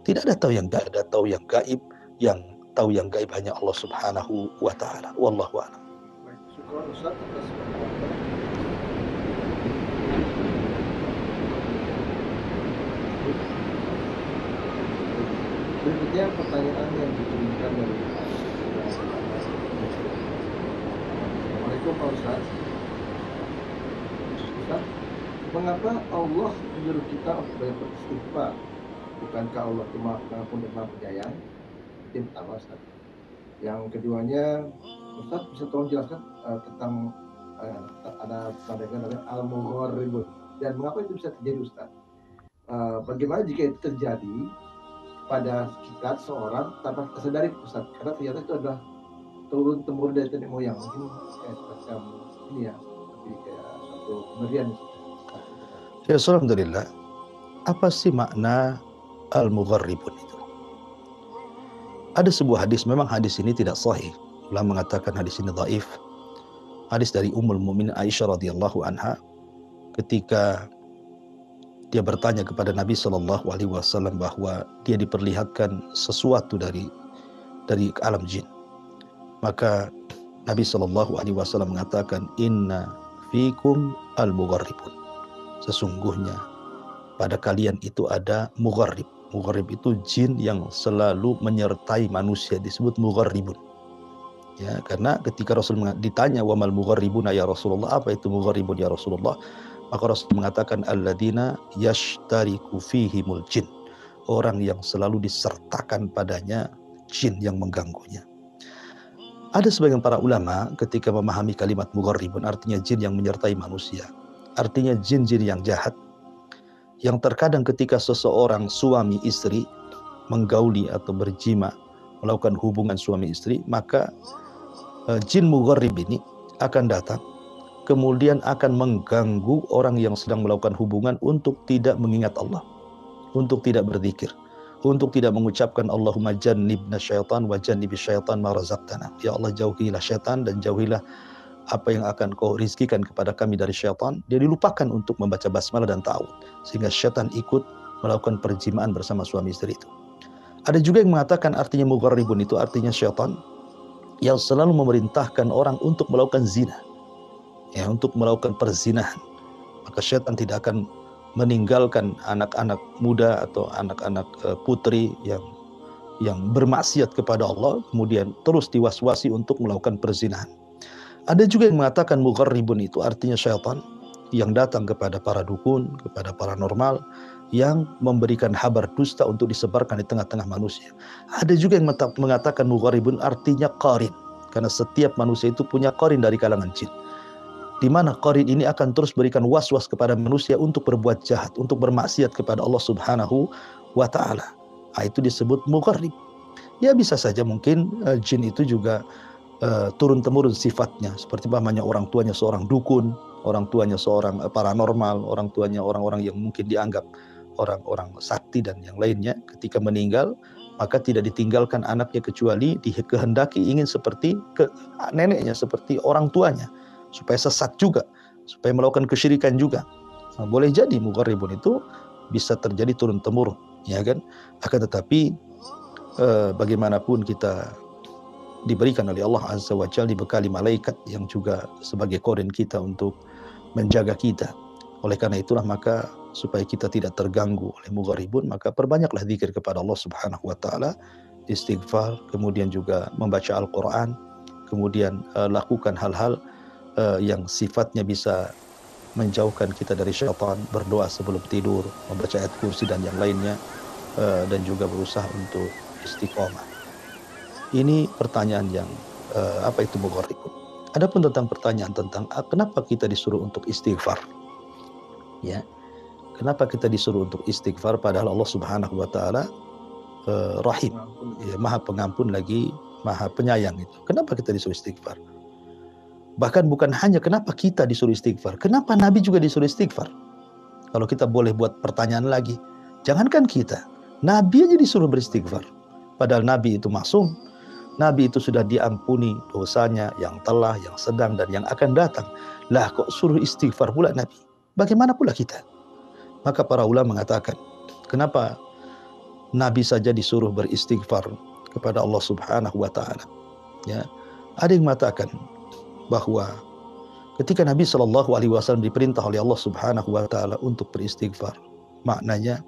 Tidak ada tahu yang gaib, ada tahu yang gaib. Yang tahu yang gaib hanya Allah Subhanahu wa taala. Wallahu a'lam. Baik, syukur Ustaz atas penjelasan. Berikutnya pertanyaan yang dikirimkan dari Assalamualaikum Pak Ustaz. Ustaz, mengapa Allah menyuruh kita untuk banyak beristighfar? Bukankah Allah itu Maha Pengampun dan Maha Penyayang? Itu pertama Ustaz. Yang keduanya, Ustaz bisa tolong jelaskan tentang ada namanya al-mugharribun, dan mengapa itu bisa terjadi Ustaz? Bagaimana jika itu terjadi pada kita seorang tanpa tersadari Ustaz, karena ternyata itu adalah turun temurun dari nenek moyang, mungkin kayak semacam ini ya, seperti kayak suatu pemberian. Ya, alhamdulillah. Apa sih makna al-mugharribun itu? Ada sebuah hadis, memang hadis ini tidak sahih. Ulama mengatakan hadis ini dhaif. Hadis dari Ummul Mukminin Aisyah radhiyallahu anha ketika dia bertanya kepada Nabi SAW bahwa dia diperlihatkan sesuatu dari alam jin. Maka Nabi SAW mengatakan, Inna fikum al-mugharribun. Sesungguhnya pada kalian itu ada mugharrib. Mugharrib itu jin yang selalu menyertai manusia, disebut mugharribun. Ya, karena ketika Rasul ditanya, wamal mugharribuna ya Rasulullah, apa itu mugharribun ya Rasulullah? Maka Rasul mengatakan alladzina yashtariku fihimul jin, orang yang selalu disertakan padanya jin yang mengganggunya. Ada sebagian para ulama ketika memahami kalimat mugharribun artinya jin yang menyertai manusia, artinya jin-jin yang jahat, yang terkadang ketika seseorang suami istri menggauli atau berjima, melakukan hubungan suami istri, maka jin mugharrib ini akan datang, kemudian akan mengganggu orang yang sedang melakukan hubungan untuk tidak mengingat Allah, untuk tidak berzikir, untuk tidak mengucapkan Allahumma jannibna syaitan wa jannibi syaitan ma razaqtana. Ya Allah, jauhilah syaitan dan jauhilah apa yang akan kau rizkikan kepada kami dari syaitan. Dia dilupakan untuk membaca basmalah dan ta'awud, sehingga syaitan ikut melakukan perjimaan bersama suami istri itu. Ada juga yang mengatakan artinya mugharribun itu artinya syaitan yang selalu memerintahkan orang untuk melakukan zina, ya, untuk melakukan perzinahan. Maka syaitan tidak akan meninggalkan anak-anak muda atau anak-anak putri yang bermaksiat kepada Allah, kemudian terus diwaswasi untuk melakukan perzinahan. Ada juga yang mengatakan mugharribun itu artinya syaitan yang datang kepada para dukun, kepada paranormal, yang memberikan kabar dusta untuk disebarkan di tengah-tengah manusia. Ada juga yang mengatakan mugharribun artinya qarin, karena setiap manusia itu punya qarin dari kalangan jin, di mana qarin ini akan terus berikan was-was kepada manusia untuk berbuat jahat, untuk bermaksiat kepada Allah Subhanahu wa taala. Itu disebut mugharrib. Ya, bisa saja mungkin jin itu juga turun-temurun sifatnya, seperti pamannya orang tuanya seorang dukun, orang tuanya seorang paranormal, orang tuanya orang-orang yang mungkin dianggap orang-orang sakti dan yang lainnya. Ketika meninggal, maka tidak ditinggalkan anaknya kecuali dikehendaki ingin seperti neneknya, seperti orang tuanya, supaya sesat juga, supaya melakukan kesyirikan juga. Nah, boleh jadi mugharibun itu bisa terjadi turun-temurun, ya kan? Akan tetapi bagaimanapun kita diberikan oleh Allah Azza wa Jalla, dibekali malaikat yang juga sebagai korin kita untuk menjaga kita. Oleh karena itulah maka supaya kita tidak terganggu oleh mugharibun, maka perbanyaklah zikir kepada Allah Subhanahu wa taala, istighfar, kemudian juga membaca Al-Qur'an, kemudian lakukan hal-hal yang sifatnya bisa menjauhkan kita dari syaitan, berdoa sebelum tidur, membaca ayat kursi dan yang lainnya, dan juga berusaha untuk istiqomah. Ini pertanyaan yang apa itu mugharibun. Adapun tentang pertanyaan tentang kenapa kita disuruh untuk istighfar, ya, kenapa kita disuruh untuk istighfar padahal Allah Subhanahu wa taala Rahim, ya, Maha Pengampun lagi Maha Penyayang itu. Kenapa kita disuruh istighfar? Bahkan bukan hanya kenapa kita disuruh istighfar, kenapa Nabi juga disuruh istighfar? Kalau kita boleh buat pertanyaan lagi, jangankan kita, Nabi aja disuruh beristighfar. Padahal Nabi itu maksum, Nabi itu sudah diampuni dosanya yang telah, yang sedang, dan yang akan datang. Lah kok suruh istighfar pula Nabi? Bagaimana pula kita? Maka para ulama mengatakan, kenapa Nabi saja disuruh beristighfar kepada Allah Subhanahu wa taala? Ya, ada yang mengatakan bahwa ketika Nabi Shallallahu alaihi wasallam diperintah oleh Allah Subhanahu wa taala untuk beristighfar, maknanya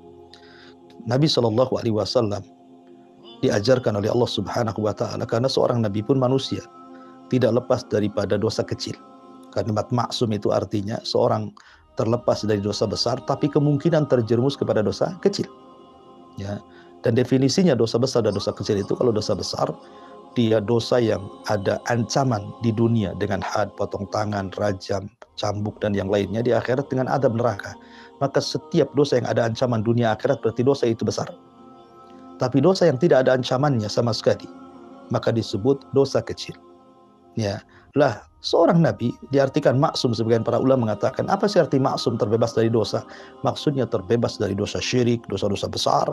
Nabi Shallallahu alaihi wasallam diajarkan oleh Allah Subhanahu wa taala, karena seorang nabi pun manusia, tidak lepas daripada dosa kecil. Kalimat maksum itu artinya seorang terlepas dari dosa besar, tapi kemungkinan terjerumus kepada dosa kecil. Ya, dan definisinya dosa besar dan dosa kecil itu, kalau dosa besar dia dosa yang ada ancaman di dunia dengan had, potong tangan, rajam, cambuk dan yang lainnya, di akhirat dengan adab neraka. Maka setiap dosa yang ada ancaman dunia akhirat berarti dosa itu besar. Tapi dosa yang tidak ada ancamannya sama sekali, maka disebut dosa kecil. Ya, lah seorang nabi diartikan maksum. Sebagian para ulama mengatakan, apa sih arti maksum? Terbebas dari dosa. Maksudnya terbebas dari dosa syirik, dosa-dosa besar,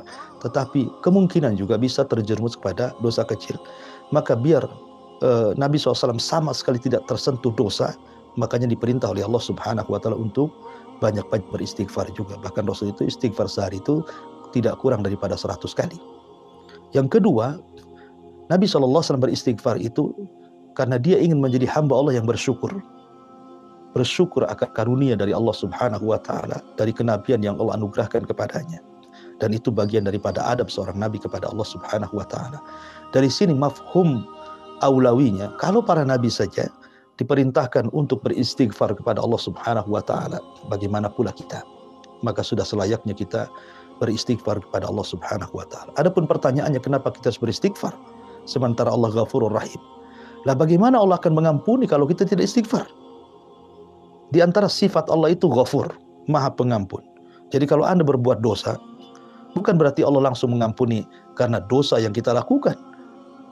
tetapi kemungkinan juga bisa terjerumus kepada dosa kecil. Maka biar Nabi SAW sama sekali tidak tersentuh dosa, makanya diperintah oleh Allah Subhanahu wa taala untuk banyak-banyak beristighfar juga. Bahkan Rasul itu istighfar sehari itu tidak kurang daripada 100 kali. Yang kedua, Nabi SAW beristighfar itu karena dia ingin menjadi hamba Allah yang bersyukur. Bersyukur akan karunia dari Allah Subhanahu wa taala, dari kenabian yang Allah anugerahkan kepadanya. Dan itu bagian daripada adab seorang nabi kepada Allah Subhanahu wa taala. Dari sini mafhum aulawinya, kalau para nabi saja diperintahkan untuk beristighfar kepada Allah Subhanahu wa taala, bagaimana pula kita? Maka sudah selayaknya kita beristighfar kepada Allah Subhanahu wa taala. Adapun pertanyaannya, kenapa kita harus beristighfar sementara Allah Ghafurur Rahim? Lah bagaimana Allah akan mengampuni kalau kita tidak istighfar? Di antara sifat Allah itu Ghafur, Maha Pengampun. Jadi kalau Anda berbuat dosa, bukan berarti Allah langsung mengampuni karena dosa yang kita lakukan.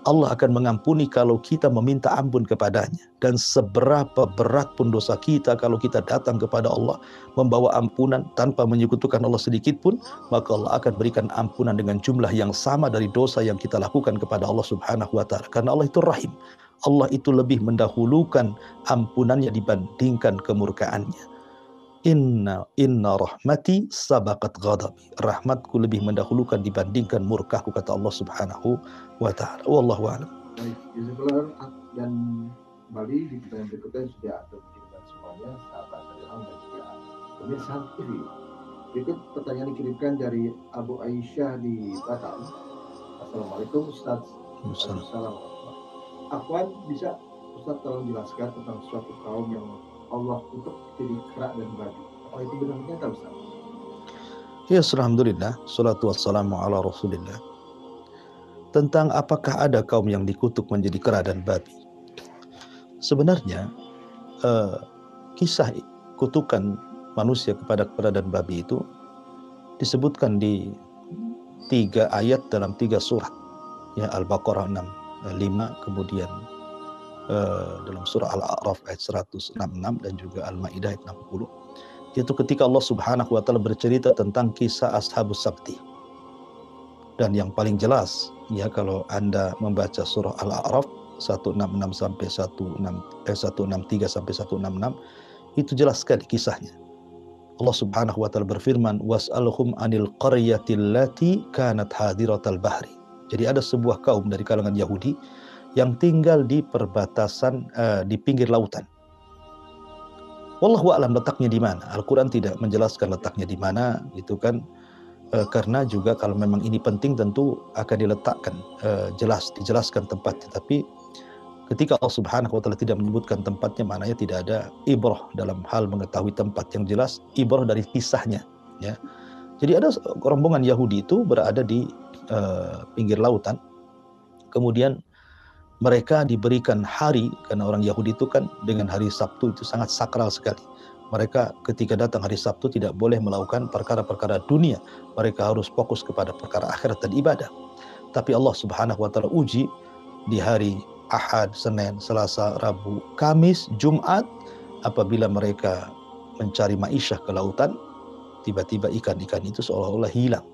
Allah akan mengampuni kalau kita meminta ampun kepadanya. Dan seberapa berat pun dosa kita, kalau kita datang kepada Allah membawa ampunan tanpa menyekutukan Allah sedikit pun, maka Allah akan berikan ampunan dengan jumlah yang sama dari dosa yang kita lakukan kepada Allah Subhanahu wa taala. Karena Allah itu Rahim. Allah itu lebih mendahulukan ampunannya dibandingkan kemurkaannya. Inna rahmati sabaqat ghadabi. Rahmatku lebih mendahulukan dibandingkan murkaku, kata Allah Subhanahu wa taala. Wallahu a'lam. Baik, jazakallah. Dan kembali di pertanyaan berikutnya sudah ada dikirimkan semuanya, sahabat Ilham dan juga pemirsa TV. Berikut pertanyaan dikirimkan dari Abu Aisyah di Batam. Assalamualaikum Ustaz. Assalamualaikum. Afwan, bisa Ustaz tolong jelaskan tentang suatu kaum yang Allah untuk jadi kera dan babi? Apa itu benar nyata Ustaz? Ya, alhamdulillah, salatu wassalamu ala Rasulillah. Tentang apakah ada kaum yang dikutuk menjadi kera dan babi? Sebenarnya kisah kutukan manusia kepada kera dan babi itu disebutkan di 3 ayat dalam 3 surat. Ya, Al-Baqarah 65, kemudian dalam surah Al-A'raf ayat 166 dan juga Al-Maidah ayat 60, yaitu ketika Allah Subhanahu wa taala bercerita tentang kisah Ashabus Sabti. Dan yang paling jelas ya kalau Anda membaca surah Al-A'raf 166 sampai 163 sampai 166 itu jelas sekali kisahnya. Allah Subhanahu wa taala berfirman, was'alhum 'anil qaryatil lati kanat hadiratal bahri. Jadi ada sebuah kaum dari kalangan Yahudi yang tinggal di perbatasan di pinggir lautan. Wallahu a'lam letaknya di mana. Al-Qur'an tidak menjelaskan letaknya di mana, gitu kan. Karena juga kalau memang ini penting tentu akan diletakkan dijelaskan tempatnya, tapi ketika Allah Subhanahu wa taala tidak menyebutkan tempatnya, maknanya tidak ada ibrah dalam hal mengetahui tempat. Yang jelas ibrah dari kisahnya ya. Jadi ada rombongan Yahudi itu berada di pinggir lautan. Kemudian mereka diberikan hari, karena orang Yahudi itu kan dengan hari Sabtu itu sangat sakral sekali. Mereka ketika datang hari Sabtu tidak boleh melakukan perkara-perkara dunia. Mereka harus fokus kepada perkara akhirat dan ibadah. Tapi Allah Subhanahu wa taala uji di hari Ahad, Senin, Selasa, Rabu, Kamis, Jumat, apabila mereka mencari ma'isyah ke lautan, tiba-tiba ikan-ikan itu seolah-olah hilang,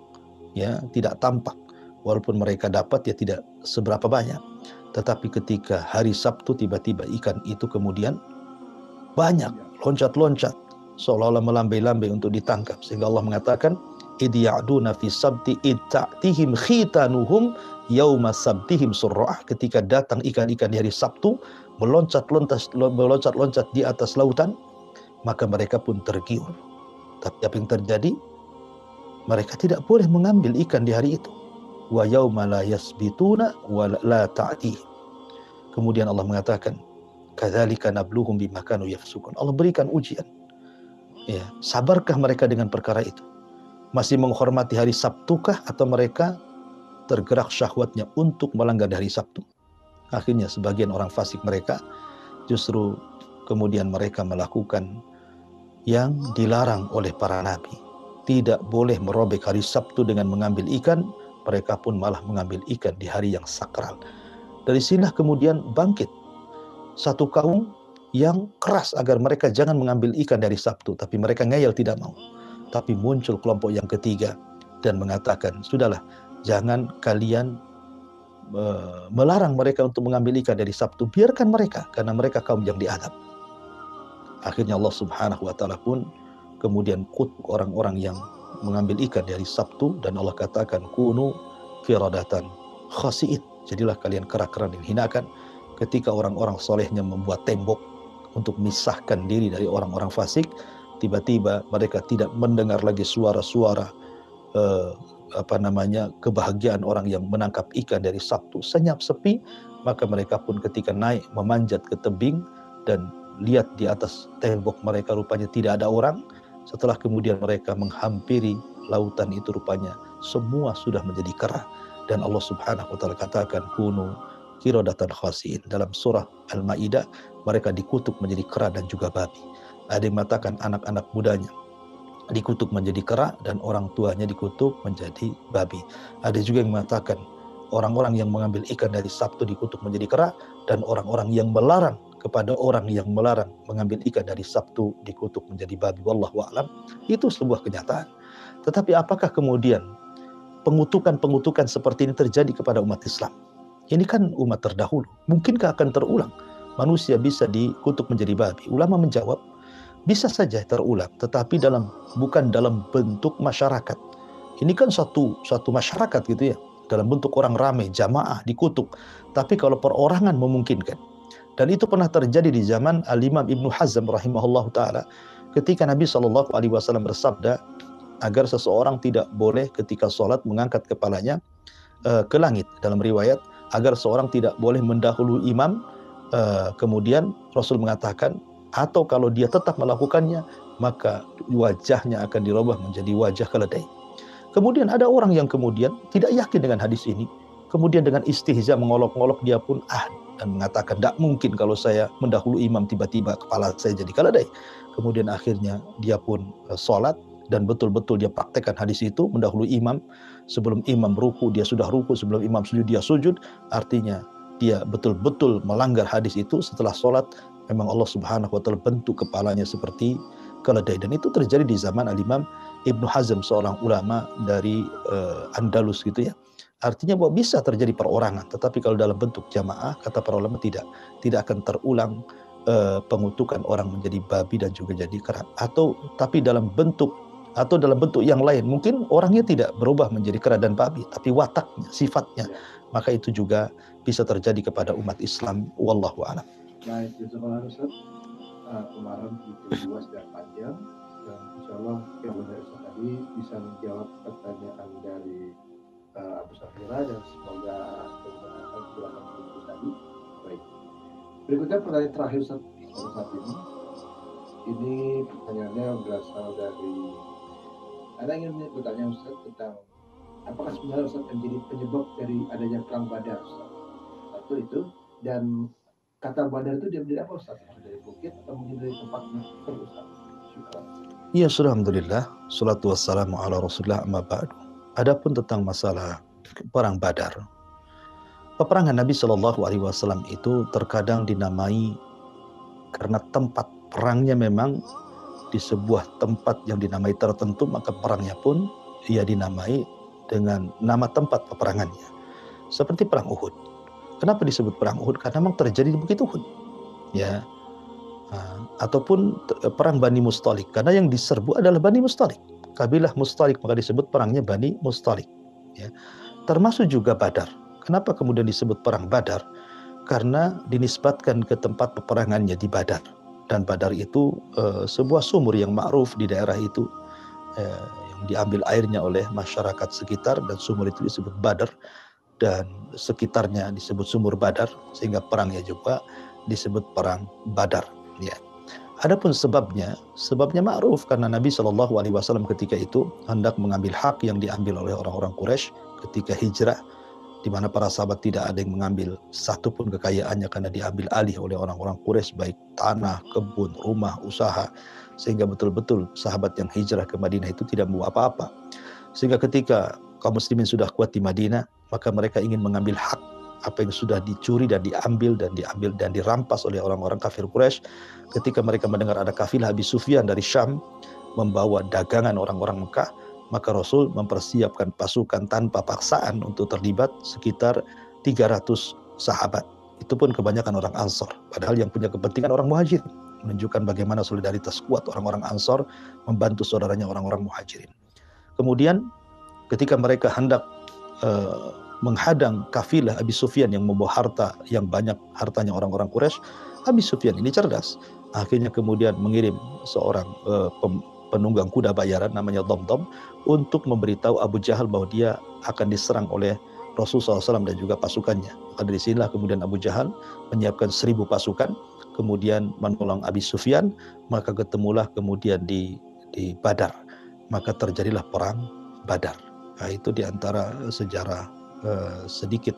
ya, tidak tampak. Walaupun mereka dapat ya tidak seberapa banyak. Tetapi ketika hari Sabtu tiba-tiba ikan itu kemudian banyak, loncat-loncat, seolah-olah melambai-lambai untuk ditangkap. Sehingga Allah mengatakan, idh ya'duna fi sabti idh ta'tihim khitanuhum yauma sabtihim surra'ah. Ketika datang ikan-ikan di hari Sabtu meloncat-loncat di atas lautan, maka mereka pun tergiur. Tapi apa yang terjadi? Mereka tidak boleh mengambil ikan di hari itu. Wa yauma la yasbituna wa la ta'tihim. Kemudian Allah mengatakan, kadzalika nabluhum bima kanu yafsukun. Allah berikan ujian. Ya, sabarkah mereka dengan perkara itu? Masih menghormati hari Sabtukah atau mereka tergerak syahwatnya untuk melanggar hari Sabtu? Akhirnya sebagian orang fasik mereka justru kemudian mereka melakukan yang dilarang oleh para nabi. Tidak boleh merobek hari Sabtu dengan mengambil ikan, mereka pun malah mengambil ikan di hari yang sakral. Dari sinilah kemudian bangkit satu kaum yang keras agar mereka jangan mengambil ikan dari Sabtu, tapi mereka ngeyel tidak mau. Tapi muncul kelompok yang ketiga dan mengatakan, sudahlah, jangan kalian melarang mereka untuk mengambil ikan dari Sabtu, biarkan mereka, karena mereka kaum yang diadab. Akhirnya Allah Subhanahu wa taala pun kemudian kutuk orang-orang yang mengambil ikan dari Sabtu, dan Allah katakan, kunu qiradatan khasi'in. Jadilah kalian kera-kera yang hinakan. Ketika orang-orang solehnya membuat tembok untuk misahkan diri dari orang-orang fasik, tiba-tiba mereka tidak mendengar lagi suara-suara kebahagiaan orang yang menangkap ikan dari Sabtu. Senyap sepi, maka mereka pun ketika naik memanjat ke tebing dan lihat di atas tembok mereka rupanya tidak ada orang. Setelah kemudian mereka menghampiri lautan itu, rupanya semua sudah menjadi kera. Dan Allah Subhanahu wa taala katakan, kunu qiradatan khasi'in. Dalam surah Al-Maidah, mereka dikutuk menjadi kera dan juga babi. Ada yang mengatakan anak-anak mudanya dikutuk menjadi kera dan orang tuanya dikutuk menjadi babi. Ada juga yang mengatakan orang-orang yang mengambil ikan dari Sabtu dikutuk menjadi kera, dan orang-orang yang melarang kepada orang yang melarang mengambil ikan dari Sabtu dikutuk menjadi babi. Wallahu a'lam. Itu sebuah kenyataan. Tetapi apakah kemudian pengutukan-pengutukan seperti ini terjadi kepada umat Islam? Ini kan umat terdahulu. Mungkinkah akan terulang? Manusia bisa dikutuk menjadi babi? Ulama menjawab, bisa saja terulang, tetapi bukan dalam bentuk masyarakat. Ini kan satu masyarakat gitu ya, dalam bentuk orang ramai, jamaah dikutuk. Tapi kalau perorangan memungkinkan. Dan itu pernah terjadi di zaman Al-Imam Ibnu Hazm rahimahullah ta'ala, ketika Nabi SAW bersabda agar seseorang tidak boleh ketika sholat mengangkat kepalanya ke langit. Dalam riwayat, agar seorang tidak boleh mendahului imam. Kemudian Rasul mengatakan, atau kalau dia tetap melakukannya, maka wajahnya akan dirubah menjadi wajah keledai. Kemudian ada orang yang kemudian tidak yakin dengan hadis ini, kemudian dengan istihza mengolok-olok dia pun dan mengatakan, tidak mungkin kalau saya mendahului imam tiba-tiba kepala saya jadi keledai. Kemudian akhirnya dia pun sholat, dan betul-betul dia praktekkan hadis itu, mendahului imam. Sebelum imam ruku dia sudah ruku, sebelum imam sujud dia sujud. Artinya dia betul-betul melanggar hadis itu. Setelah sholat memang Allah Subhanahu wa taala bentuk kepalanya seperti keledai. Dan itu terjadi di zaman Al-Imam Ibnu Hazm, seorang ulama dari Andalus gitu ya. Artinya bahwa bisa terjadi perorangan, tetapi kalau dalam bentuk jamaah, kata para ulama tidak akan terulang pengutukan orang menjadi babi dan juga jadi kera. Tapi dalam bentuk yang lain, mungkin orangnya tidak berubah menjadi kera dan babi, tapi wataknya, sifatnya, maka itu juga bisa terjadi kepada umat Islam. Wallahu a'lam. Baik, jazakallahu Ustaz. Kemarin begitu luas dan panjang, dan insya Allah yang dari Ustaz tadi bisa menjawab pertanyaan dari Abu Safira, dan semoga kemudahan itu tadi. Baik. Berikutnya pertanyaan terakhir Ustaz saat ini. Ini pertanyaannya berasal dari Anda ingin bertanya Ustaz tentang apakah sebenarnya Ustaz menjadi penyebab dari adanya perang Badar Ustaz? Satu itu, dan kata Badar itu dari apa Ustaz? Dari bukit atau mungkin dari tempat Ustaz? Syukran. Iya, alhamdulillah, salatu wassalamu ala rasulillah, amma ba'du. Adapun tentang masalah perang Badar, peperangan Nabi Shallallahu Alaihi Wasallam itu terkadang dinamai karena tempat perangnya memang di sebuah tempat yang dinamai tertentu, maka perangnya pun ia dinamai dengan nama tempat peperangannya. Seperti perang Uhud. Kenapa disebut perang Uhud? Karena memang terjadi di Bukit Uhud. Ya. Ataupun perang Bani Mustalik, karena yang diserbu adalah Bani Mustalik, kabilah Mustalik, maka disebut perangnya Bani Mustalik. Ya. Termasuk juga Badar. Kenapa kemudian disebut perang Badar? Karena dinisbatkan ke tempat peperangannya di Badar. Dan Badar itu sebuah sumur yang ma'ruf di daerah itu, yang diambil airnya oleh masyarakat sekitar, dan sumur itu disebut Badar, dan sekitarnya disebut sumur Badar, sehingga perangnya juga disebut perang Badar. Ya. Adapun sebabnya ma'ruf, karena Nabi Shallallahu Alaihi Wasallam ketika itu hendak mengambil hak yang diambil oleh orang-orang Quraisy ketika hijrah, di mana para sahabat tidak ada yang mengambil satupun kekayaannya karena diambil alih oleh orang-orang Quraisy, baik tanah, kebun, rumah, usaha, sehingga betul-betul sahabat yang hijrah ke Madinah itu tidak membawa apa-apa. Sehingga ketika kaum muslimin sudah kuat di Madinah, maka mereka ingin mengambil hak apa yang sudah dicuri dan diambil dan dirampas oleh orang-orang kafir Quraisy. Ketika mereka mendengar ada kafilah Abi Sufyan dari Syam membawa dagangan orang-orang Mekah, maka Rasul mempersiapkan pasukan tanpa paksaan untuk terlibat sekitar 300 sahabat. Itu pun kebanyakan orang Ansor, padahal yang punya kepentingan orang Muhajirin. Menunjukkan bagaimana solidaritas kuat orang-orang Ansor membantu saudaranya orang-orang Muhajirin. Kemudian ketika mereka hendak menghadang kafilah Abi Sufyan yang membawa harta yang banyak, hartanya orang-orang Quraisy, Abi Sufyan ini cerdas. Akhirnya kemudian mengirim seorang penunggang kuda bayaran namanya Dhamdham untuk memberitahu Abu Jahal bahwa dia akan diserang oleh Rasulullah SAW dan juga pasukannya. Maka dari sinilah kemudian Abu Jahal menyiapkan 1000 pasukan, kemudian menolong Abi Sufyan, maka ketemulah kemudian di Badar. Maka terjadilah perang Badar. Nah, itu diantara sejarah sedikit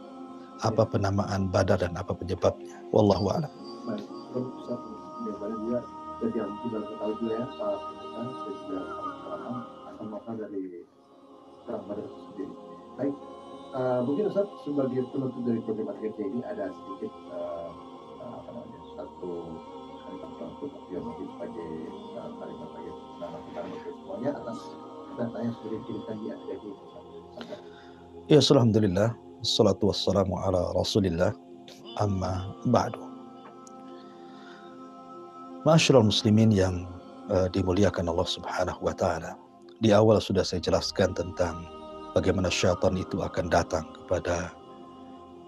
apa penamaan Badar dan apa penyebabnya. Wallahu a'lam. Baik, Ustaz, juga jadi yang sudah ketahui juga ya, saat dan juga asal muasal dari perang Badar itu sendiri. Baik, mungkin Ustaz sebagai penutup dari problematika ini ada sedikit satu kalimat penutup yang mungkin sebagai kalimat bagi kita semuanya atas data yang sudah diberikan di akhir ini. Ya, alhamdulillah, salatu wassalamu ala rasulillah, amma ba'du. Ma'asyiral muslimin yang dimuliakan Allah Subhanahu wa taala. Di awal sudah saya jelaskan tentang bagaimana syaitan itu akan datang kepada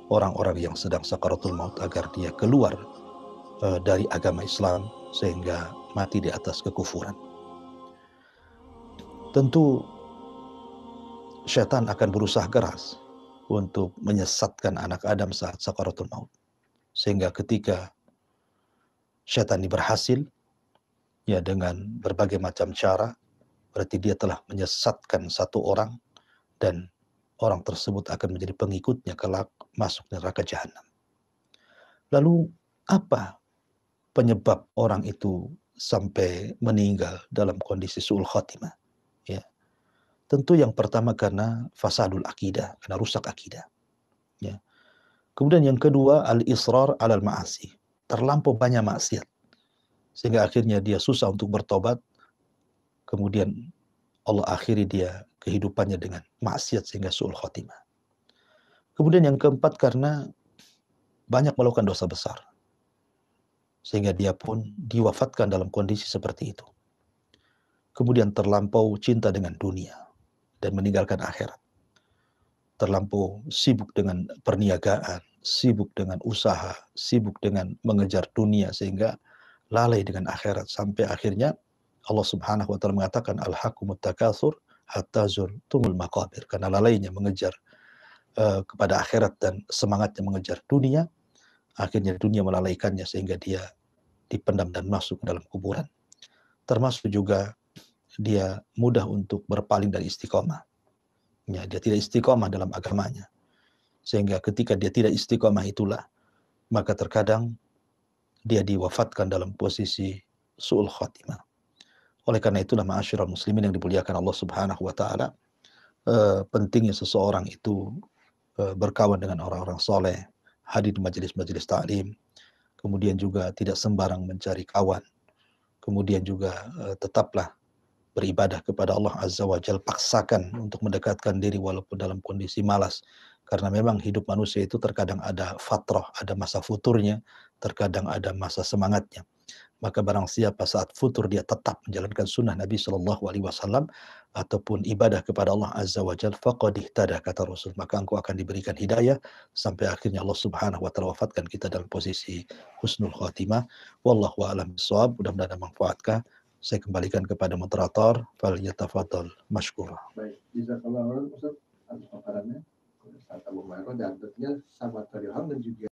orang-orang yang sedang sakaratul maut agar dia keluar dari agama Islam sehingga mati di atas kekufuran. Tentu syaitan akan berusaha keras untuk menyesatkan anak Adam saat sakaratul maut. Sehingga ketika syaitan ini berhasil, ya dengan berbagai macam cara, berarti dia telah menyesatkan satu orang, dan orang tersebut akan menjadi pengikutnya kelak masuk neraka jahanam. Lalu apa penyebab orang itu sampai meninggal dalam kondisi su'ul khatimah? Ya. Tentu yang pertama karena fasadul akidah, karena rusak akidah. Ya. Kemudian yang kedua al-israr alal ma'asi, terlampau banyak maksiat sehingga akhirnya dia susah untuk bertobat. Kemudian Allah akhiri dia kehidupannya dengan maksiat sehingga su'ul khotimah. Kemudian yang keempat, karena banyak melakukan dosa besar, sehingga dia pun diwafatkan dalam kondisi seperti itu. Kemudian terlampau cinta dengan dunia dan meninggalkan akhirat. Terlampau sibuk dengan perniagaan, sibuk dengan usaha, sibuk dengan mengejar dunia sehingga lalai dengan akhirat, sampai akhirnya Allah Subhanahu wa taala mengatakan alhaqumut takatsur hatta zurtumul maqabir, karena lalainya mengejar kepada akhirat dan semangatnya mengejar dunia, akhirnya dunia melalaikannya sehingga dia dipendam dan masuk ke dalam kuburan. Termasuk juga dia mudah untuk berpaling dari istiqomah. Ya, dia tidak istiqomah dalam agamanya. Sehingga ketika dia tidak istiqomah itulah, maka terkadang dia diwafatkan dalam posisi su'ul khatimah. Oleh karena itulah ma'asyiral muslimin yang dimuliakan Allah Subhanahu wa taala, pentingnya seseorang itu berkawan dengan orang-orang soleh, hadir di majelis-majelis ta'lim, kemudian juga tidak sembarang mencari kawan, kemudian juga tetaplah beribadah kepada Allah Azza wa Jalla, paksakan untuk mendekatkan diri walaupun dalam kondisi malas, karena memang hidup manusia itu terkadang ada fatrah, ada masa futurnya, terkadang ada masa semangatnya. Maka barang siapa saat futur dia tetap menjalankan sunnah Nabi Shallallahu Alaihi Wasallam ataupun ibadah kepada Allah Azza wa Jalla, faqad ihtada, kata Rasul, maka engkau akan diberikan hidayah sampai akhirnya Allah Subhanahu wa taala wafatkan kita dalam posisi husnul khatimah. Wallahu a'lam bishawab. Mudah-mudahan manfaatkan. Saya kembalikan kepada moderator, fal yatafadhal mashkura. Baik, jazakallahu khairan Ustaz atas paparannya. Ustaz Abu Mairo dan tentunya sahabat Radio Ham dan juga